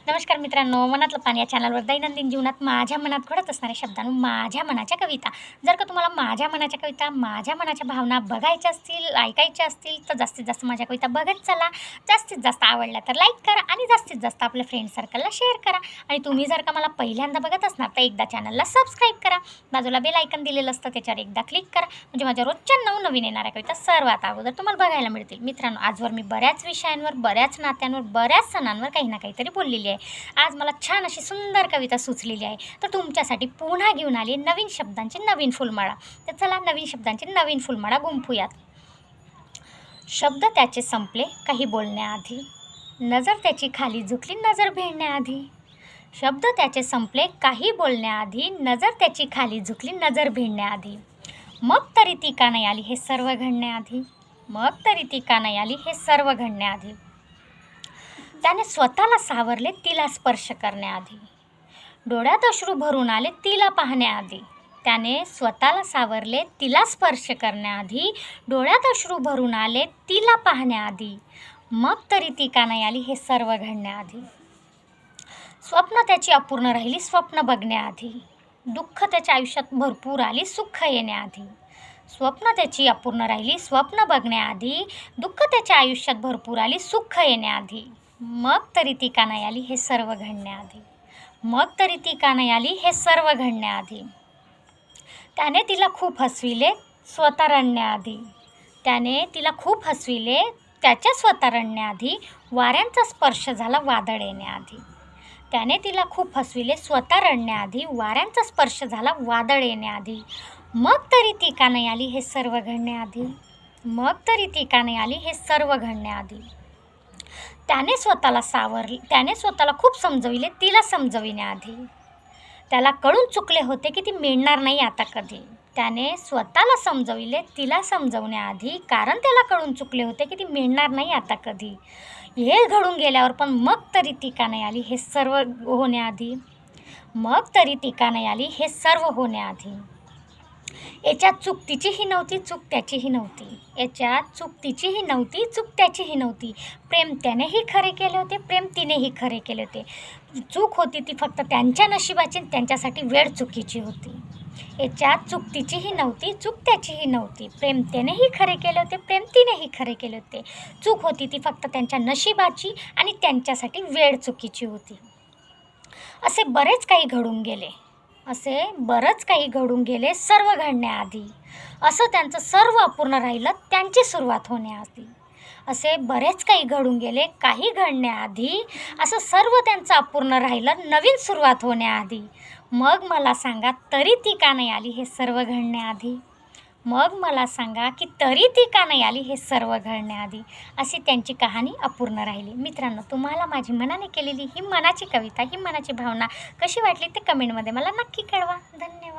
नमस्कार मित्रांनो, मनातलं पाणी या चॅनलवर दैनंदिन जीवनात माझ्या मनात घडत असणाऱ्या शब्दांवर माझ्या मनाच्या कविता. जर का तुम्हाला माझ्या मनाच्या कविता, माझ्या मनाच्या भावना बघायच्या असतील, ऐकायच्या असतील तर जास्तीत जास्त माझ्या कविता बघत चला. जास्तीत जास्त आवडल्या तर लाईक करा आणि जास्तीत जास्त आपल्या फ्रेंड सर्कलला शेअर करा. आणि तुम्ही जर का मला पहिल्यांदा बघत असणार तर एकदा चॅनलला सबस्क्राईब करा. बाजूला बेल आयकन दिलेलं असतं, त्याच्यावर एकदा क्लिक करा, म्हणजे माझ्या रोजच्या नवनवीन येणाऱ्या कविता सर्वात अगोदर तुम्हाला बघायला मिळतील. मित्रांनो, आजवर मी बऱ्याच विषयांवर, बऱ्याच नात्यांवर, बऱ्याच सणांवर काही ना काहीतरी बोललेली आहे. आज मला छान अशी सुंदर कविता सुचलेली आहे, तर तुमच्यासाठी पुन्हा घेऊन आली नवीन शब्दांची नवीन फुलमाळा. तर चला नवीन शब्दांची नवीन फुलमाळा गुंफूयात. शब्द त्याचे संपले काही बोलण्याआधी, नजर त्याची खाली झुकली नजर भिडण्याआधी. शब्द त्याचे संपले काही बोलण्याआधी, नजर त्याची खाली झुकली नजर भिडण्याआधी. मग तरी ती का नाही आली हे सर्व घडण्याआधी, मग तरी ती का नाही आली हे सर्व घडण्याआधी. त्याने स्वतःला सावरले तिला स्पर्श करण्याआधी, डोळ्यात अश्रू भरून आले तिला पाहण्याआधी. त्याने स्वतःला सावरले तिला स्पर्श करण्याआधी, डोळ्यात अश्रू भरून आले तिला पाहण्याआधी. मग तरी ती का नाही आली हे सर्व घडण्याआधी. स्वप्न त्याची अपूर्ण राहिली स्वप्न बघण्याआधी, दुःख त्याच्या आयुष्यात भरपूर आली सुख येण्याआधी. स्वप्न त्याची अपूर्ण राहिली स्वप्न बघण्याआधी, दुःख त्याच्या आयुष्यात भरपूर आली सुख येण्याआधी. मग तरी ती का नाही आली हे सर्व घडण्याआधी, मग तरी ती का नाही आली हे सर्व घडण्याआधी. त्याने तिला खूप हसविले स्वतः रडण्याआधी, त्याने तिला खूप हसविले त्याच्या स्वतः रडण्याआधी. वाऱ्यांचा स्पर्श झाला वादळ येण्याआधी, त्याने तिला खूप हसविले स्वतः रडण्याआधी. वाऱ्यांचा स्पर्श झाला वादळ येण्याआधी. मग तरी ती का नाही आली हे सर्व घडण्याआधी, मग तरी ती का नाही आली हे सर्व घडण्याआधी. त्याने स्वतःला सावरले, त्याने स्वतःला खूप समजविले तिला समजविण्याआधी. त्याला कळून चुकले होते की ती मिळणार नाही आता कधी. त्याने स्वतःला समजविले तिला समजवण्याआधी, कारण त्याला कळून चुकले होते की ती मिळणार नाही आता कधी. हे घडून गेल्यावर पण मग तरी ती का नाही आली हे सर्व होण्याआधी, मग तरी ती का नाही आली हे सर्व होण्याआधी. याच्यात चूक तिचीही नव्हती चूक त्याचीही नव्हती, याच्यात चूक तिचीही नव्हती चूक त्याचीही नव्हती. प्रेम त्यानेही खरे केले होते, प्रेम तिनेही खरे केले होते. चूक होती ती फक्त त्यांच्या नशिबाची, त्यांच्यासाठी वेळ चुकीची होती. याच्यात चूक तिचीही नव्हती चूक त्याचीही नव्हती. प्रेम त्यानेही खरे केले होते, प्रेम तिनेही खरे केले होते. चूक होती ती फक्त त्यांच्या नशिबाची आणि त्यांच्यासाठी वेळ चुकीची होती. असे बरेच काही घडून गेले, असे बरंच काही घडून गेले सर्व घडण्याआधी. असं त्यांचं सर्व अपूर्ण राहिलं त्यांची सुरुवात होण्याआधी. असे बरेच काही घडून गेले काही घडण्याआधी, असं सर्व त्यांचं अपूर्ण राहिलं नवीन सुरुवात होण्याआधी. मग मला सांगा तरी ती का नाही आली हे सर्व घडण्याआधी, मग मला सांगा की तरी ती का नाही आली हे सर्व घडण्याआधी. अशी त्यांची कहाणी अपूर्ण राहिली. मित्रांनो, तुम्हाला माझी मनाने केलेली ही मनाची कविता, ही मनाची भावना कशी वाटली ते कमेंटमध्ये मला नक्की कळवा. धन्यवाद.